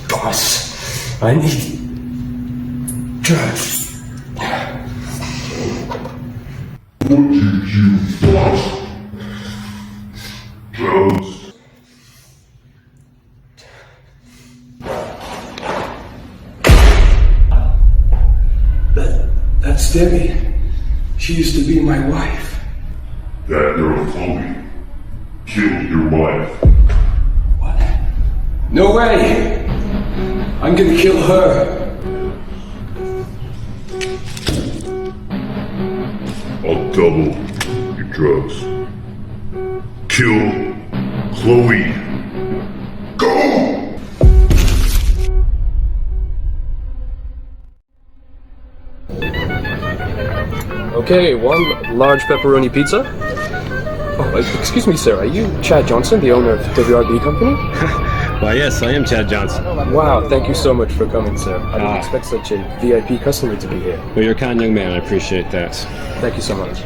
Boss, I need drugs. What did you boss? Drugs. That's Debbie. She used to be my wife. That girl Chloe killed your wife. What? No way! I'm gonna kill her. I'll double your drugs. Kill Chloe. Go! Okay, one large pepperoni pizza. Oh, excuse me, sir. Are you Chad Johnson, the owner of WRB Company? Why, yes, I am Chad Johnson. Wow, thank you so much for coming, sir. I didn't expect such a VIP customer to be here. Well, you're a kind young man. I appreciate that. Thank you so much.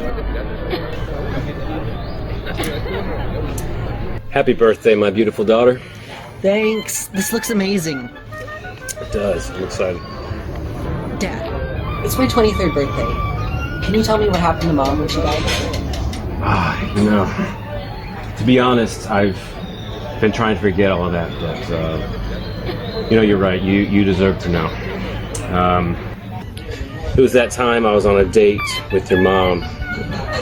Happy birthday, my beautiful daughter. Thanks. This looks amazing. It does. I'm excited. Dad, it's my 23rd birthday. Can you tell me what happened to Mom when she died? To be honest, I've been trying to forget all of that, but, you're right. You deserve to know. It was that time I was on a date with your mom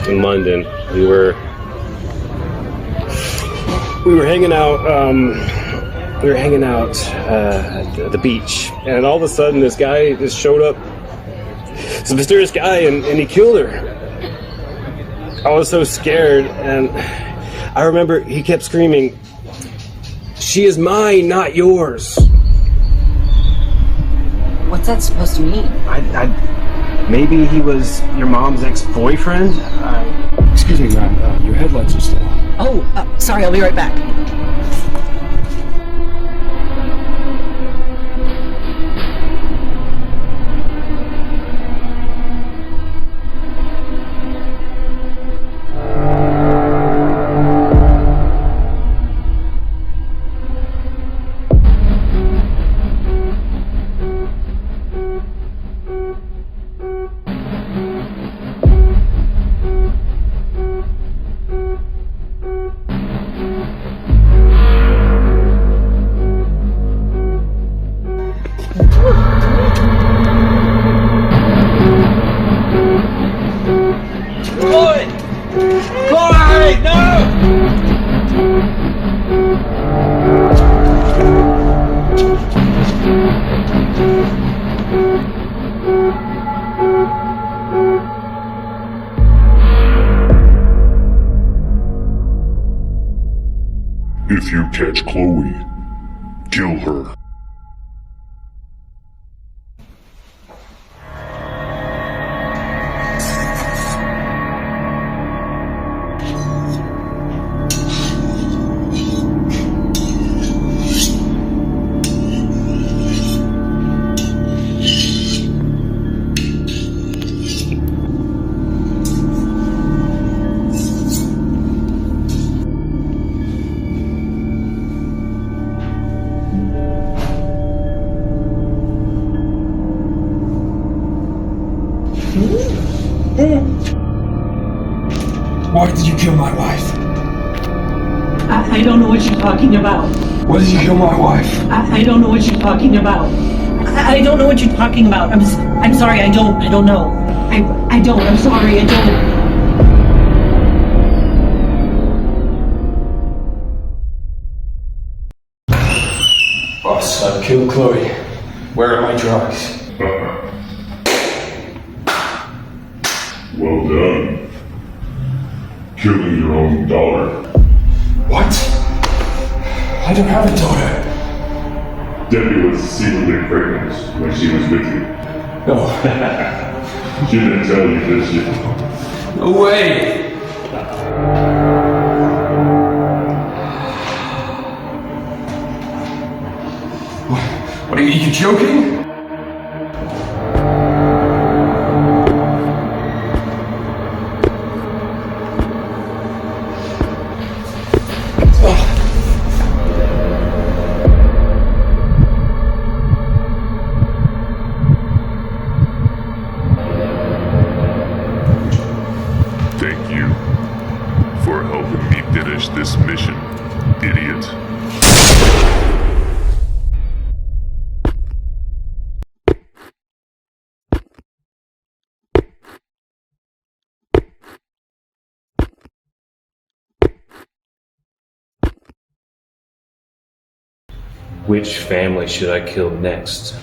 in London. We were hanging out, at the beach, and all of a sudden this guy just showed up. It's a mysterious guy, and he killed her. I was so scared, and I remember he kept screaming, "She is mine, not yours." What's that supposed to mean? Maybe he was your mom's ex-boyfriend? Excuse me, ma'am. Your headlights are still on. Oh, sorry, I'll be right back. If you catch Chloe, kill her. my wife? I don't know what you're talking about. Why did you kill my wife? I don't know what you're talking about. I don't know what you're talking about. I'm sorry, I don't know. I don't, I'm sorry, I don't. Boss, I killed Chloe. Where are my drugs? Well done. Killing your own daughter. What? I don't have a daughter. Debbie was secretly pregnant when she was with you. No. She didn't tell you, did she? No way! What are you joking? Thank you for helping me finish this mission, idiot. Which family should I kill next?